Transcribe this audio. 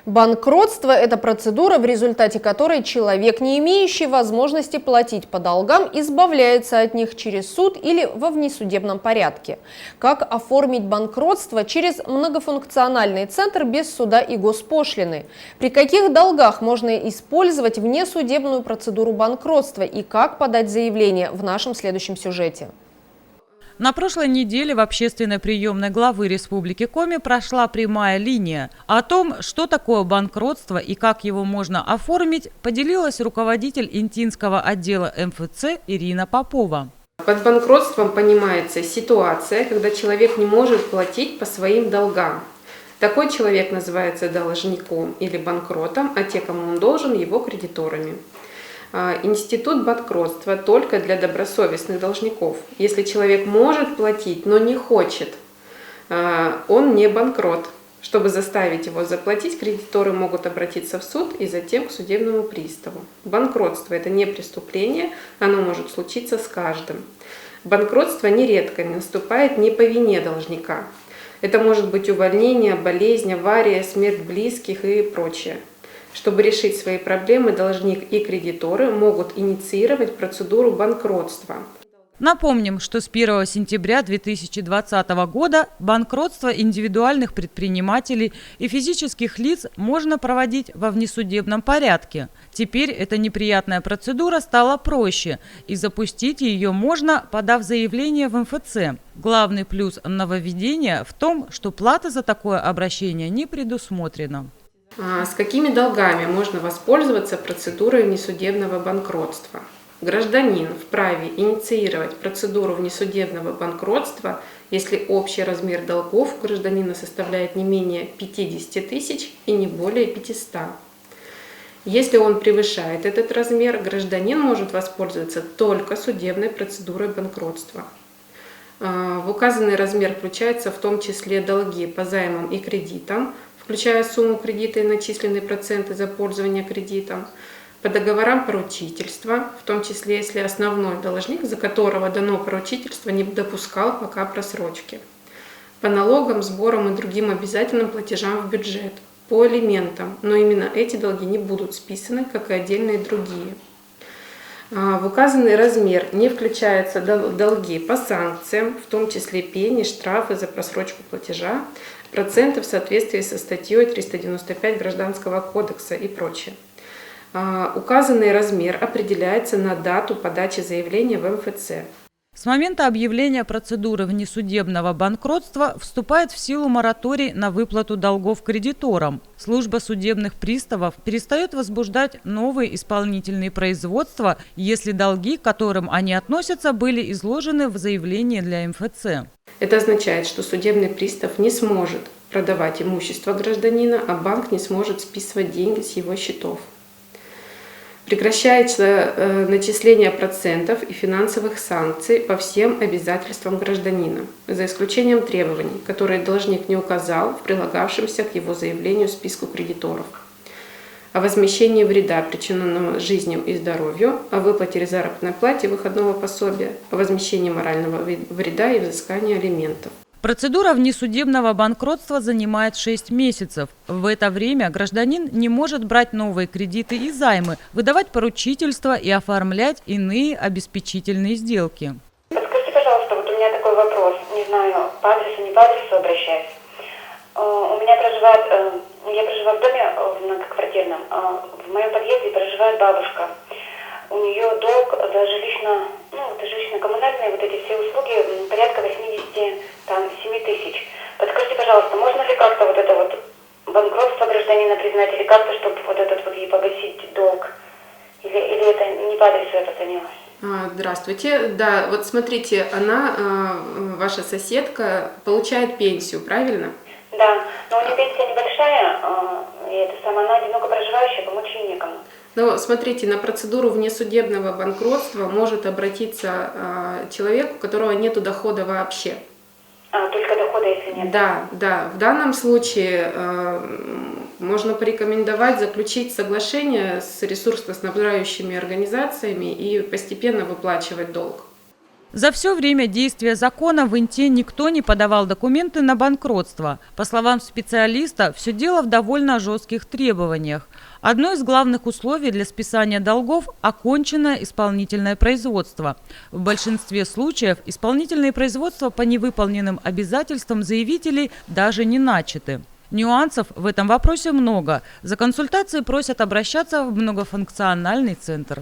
Банкротство – это процедура, в результате которой человек, не имеющий возможности платить по долгам, избавляется от них через суд или во внесудебном порядке. Как оформить банкротство через многофункциональный центр без суда и госпошлины? При каких долгах можно использовать внесудебную процедуру банкротства и как подать заявление в нашем следующем сюжете? На прошлой неделе в общественной приемной главы Республики Коми прошла прямая линия. О том, что такое банкротство и как его можно оформить, поделилась руководитель Интинского отдела МФЦ Ирина Попова. Под банкротством понимается ситуация, когда человек не может платить по своим долгам. Такой человек называется должником или банкротом, а те, кому он должен, его кредиторами. Институт банкротства только для добросовестных должников. Если человек может платить, но не хочет, он не банкрот. Чтобы заставить его заплатить, кредиторы могут обратиться в суд и затем к судебному приставу. Банкротство – это не преступление, оно может случиться с каждым. Банкротство нередко наступает не по вине должника. Это может быть увольнение, болезнь, авария, смерть близких и прочее. Чтобы решить свои проблемы, должник и кредиторы могут инициировать процедуру банкротства. Напомним, что с 1 сентября 2020 года банкротство индивидуальных предпринимателей и физических лиц можно проводить во внесудебном порядке. Теперь эта неприятная процедура стала проще, и запустить ее можно, подав заявление в МФЦ. Главный плюс нововведения в том, что плата за такое обращение не предусмотрена. С какими долгами можно воспользоваться процедурой внесудебного банкротства? Гражданин вправе инициировать процедуру внесудебного банкротства, если общий размер долгов у гражданина составляет не менее 50 тысяч и не более 500. Если он превышает этот размер, гражданин может воспользоваться только судебной процедурой банкротства. В указанный размер включаются в том числе долги по займам и кредитам, включая сумму кредита и начисленные проценты за пользование кредитом, по договорам поручительства, в том числе если основной должник, за которого дано поручительство, не допускал пока просрочки, по налогам, сборам и другим обязательным платежам в бюджет, по алиментам, но именно эти долги не будут списаны, как и отдельные другие. В указанный размер не включаются долги по санкциям, в том числе пени, штрафы за просрочку платежа, проценты в соответствии со статьей 395 Гражданского кодекса и прочее. Указанный размер определяется на дату подачи заявления в МФЦ. С момента объявления процедуры внесудебного банкротства вступает в силу мораторий на выплату долгов кредиторам. Служба судебных приставов перестает возбуждать новые исполнительные производства, если долги, к которым они относятся, были изложены в заявлении для МФЦ. Это означает, что судебный пристав не сможет продавать имущество гражданина, а банк не сможет списывать деньги с его счетов. Прекращается начисление процентов и финансовых санкций по всем обязательствам гражданина, за исключением требований, которые должник не указал в прилагавшемся к его заявлению списку кредиторов: о возмещении вреда, причиненного жизнью и здоровью, о выплате заработной платы, выходного пособия, о возмещении морального вреда и взыскании алиментов. Процедура внесудебного банкротства занимает 6 месяцев. В это время гражданин не может брать новые кредиты и займы, выдавать поручительства и оформлять иные обеспечительные сделки. Подскажите, пожалуйста, вот у меня такой вопрос. Не знаю, по адресу, не по адресу обращаюсь. Я проживаю в доме многоквартирном. В моем подъезде проживает бабушка. У нее долг за жилищно-коммунальные вот эти все услуги порядка 87 тысяч. Подскажите, пожалуйста, можно ли как-то вот это вот банкротство гражданина признать, или как-то, чтобы вот этот вот ей погасить долг? Или это не по адресу я позвонила? Здравствуйте. Да, вот смотрите, ваша соседка, получает пенсию, правильно? Да, но у нее пенсия небольшая, она одиноко проживающая, помочь ей некому. Но смотрите, на процедуру внесудебного банкротства может обратиться человек, у которого нет дохода вообще. Только дохода, если нет? Да. В данном случае можно порекомендовать заключить соглашение с ресурсоснабжающими организациями и постепенно выплачивать долг. За все время действия закона в Инте никто не подавал документы на банкротство. По словам специалиста, все дело в довольно жестких требованиях. Одно из главных условий для списания долгов – оконченное исполнительное производство. В большинстве случаев исполнительные производства по невыполненным обязательствам заявителей даже не начаты. Нюансов в этом вопросе много. За консультацией просят обращаться в многофункциональный центр.